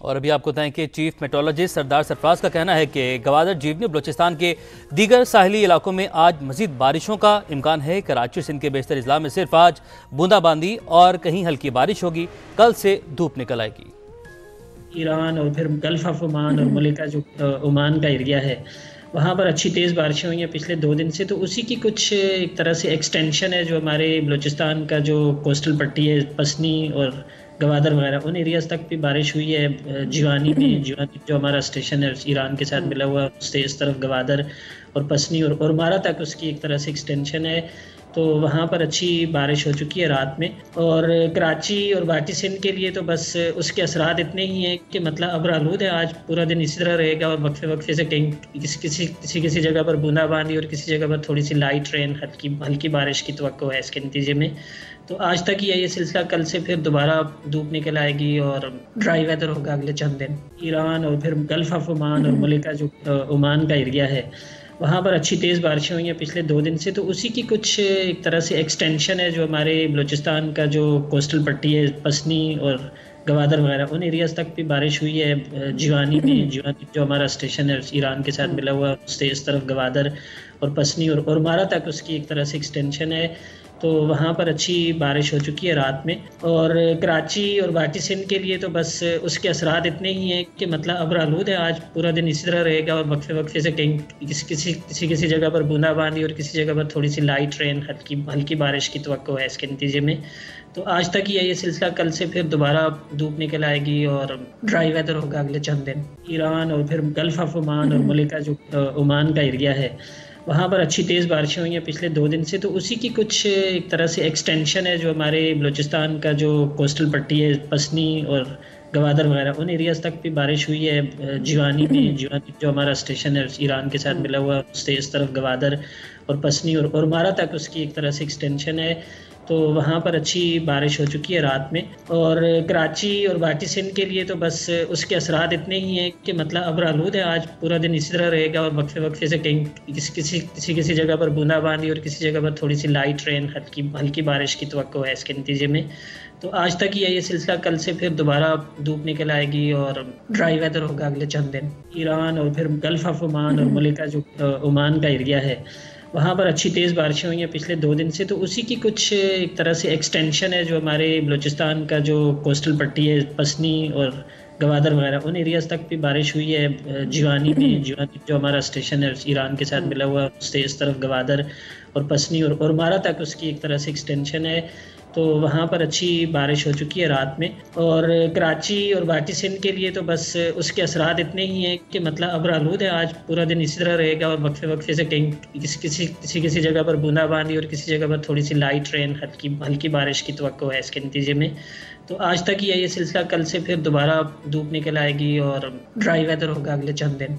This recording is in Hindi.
और अभी आपको बताएं कि चीफ मेट्रोलॉजिस्ट सरदार सरफराज का कहना है कि गवादर, जीवनी और बलूचिस्तान के दीगर साहिली इलाकों में आज मजीद बारिशों का इम्कान है। कराची सिंध के बेशतर इजला में सिर्फ आज बूंदाबांदी और कहीं हल्की बारिश होगी। कल से धूप निकल आएगी। ईरान और फिर गल्फ ऑफ ओमान और मलिका जो ओमान का एरिया है, वहाँ पर अच्छी तेज़ बारिशें हुई हैं पिछले 2 दिन से। तो उसी की कुछ एक तरह से एक्सटेंशन है जो हमारे बलूचिस्तान का जो कोस्टल पट्टी है, पसनी और गवादर वगैरह, उन एरियाज़ तक भी बारिश हुई है। जीवानी में, जीवानी जो हमारा स्टेशन है ईरान के साथ मिला हुआ, उससे इस तरफ गवादर और पसनी और मारा तक उसकी एक तरह से एक्सटेंशन है। तो वहाँ पर अच्छी बारिश हो चुकी है रात में। और कराची और बाकी सिंध के लिए तो बस उसके असरात इतने ही हैं कि मतलब अब्र-आलूद है। आज पूरा दिन इसी तरह रहेगा और वक्फे वक्फे से कहीं किसी जगह पर बूंदाबांदी और किसी जगह पर थोड़ी सी लाइट रेन, हल्की बारिश की तवक्को है इसके नतीजे में। तो आज तक ही है ये सिलसिला। कल से फिर दोबारा धूप निकल आएगी और ड्राई वेदर होगा अगले चंद दिन। ईरान और फिर गल्फ ऑफ ओमान और मलिका जो ओमान का एरिया है, वहाँ पर अच्छी तेज़ बारिशें हुई हैं पिछले 2 दिन से। तो उसी की कुछ एक तरह से एक्सटेंशन है जो हमारे बलूचिस्तान का जो कोस्टल पट्टी है, पसनी और गवादर वगैरह, उन एरियाज़ तक भी बारिश हुई है। जीवानी में, जीवानी जो हमारा स्टेशन है ईरान के साथ मिला हुआ, उससे इस तरफ गवादर और पसनी और मारा तक उसकी एक तरह से एक्सटेंशन है। तो वहाँ पर अच्छी बारिश हो चुकी है रात में। और कराची और बाकी सिंध के लिए तो बस उसके असरात इतने ही हैं कि मतलब अब्र-आलूद है। आज पूरा दिन इसी तरह रहेगा और वक्फे वक्फे से कहीं किसी जगह पर बूंदाबांदी और किसी जगह पर थोड़ी सी लाइट रेन, हल्की बारिश की तवक्को है इसके नतीजे में। तो आज तक ही है ये सिलसिला। कल से फिर दोबारा धूप निकल आएगी और ड्राई वेदर होगा अगले चंद दिन। ईरान और फिर गल्फ ऑफ ओमान और मलिका जो ओमान का एरिया है, वहाँ पर अच्छी तेज़ बारिशें हुई हैं पिछले 2 दिन से। तो उसी की कुछ एक तरह से एक्सटेंशन है जो हमारे बलूचिस्तान का जो कोस्टल पट्टी है, पसनी और गवादर वगैरह, उन एरियाज़ तक भी बारिश हुई है। जीवानी में, जीवानी जो हमारा स्टेशन है ईरान के साथ मिला हुआ, उससे इस तरफ गवादर और पसनी और मारा तक उसकी एक तरह से एक्सटेंशन है। तो वहाँ पर अच्छी बारिश हो चुकी है रात में। और कराची और बाकी सिंध के लिए तो बस उसके असरात इतने ही हैं कि मतलब अब्र-आलूद है। आज पूरा दिन इसी तरह रहेगा और वक्फे वक्फे से कहीं किसी जगह पर बूंदाबांदी और किसी जगह पर थोड़ी सी लाइट रेन, हल्की बारिश की तवक्को है इसके नतीजे में। तो आज तक ही है ये सिलसिला। कल से फिर दोबारा धूप निकल आएगी और ड्राई वेदर होगा अगले चंद दिन। ईरान और फिर गल्फ ऑफ ओमान और मलिका जो ओमान का एरिया है, वहाँ पर अच्छी तेज़ बारिशें हुई हैं पिछले 2 दिन से। तो उसी की कुछ एक तरह से एक्सटेंशन है जो हमारे बलूचिस्तान का जो कोस्टल पट्टी है, पसनी और गवादर वगैरह, उन एरियाज़ तक भी बारिश हुई है। जीवानी में, जीवानी जो हमारा स्टेशन है ईरान के साथ मिला हुआ, उससे इस तरफ गवादर और पसनी और मारा तक उसकी एक तरह से एक्सटेंशन है। तो वहाँ पर अच्छी बारिश हो चुकी है रात में। और कराची और बाकी सिंध के लिए तो बस उसके असरात इतने ही हैं कि मतलब अब्र-आलूद है। आज पूरा दिन इसी तरह रहेगा और वक्फे वक्फे से कहीं किसी जगह पर बूंदाबांदी और किसी जगह पर थोड़ी सी लाइट रेन, हल्की बारिश की तवक्को है इसके नतीजे में। तो आज तक ही है ये सिलसिला। कल से फिर दोबारा धूप निकल आएगी और ड्राई वेदर होगा अगले चंद दिन।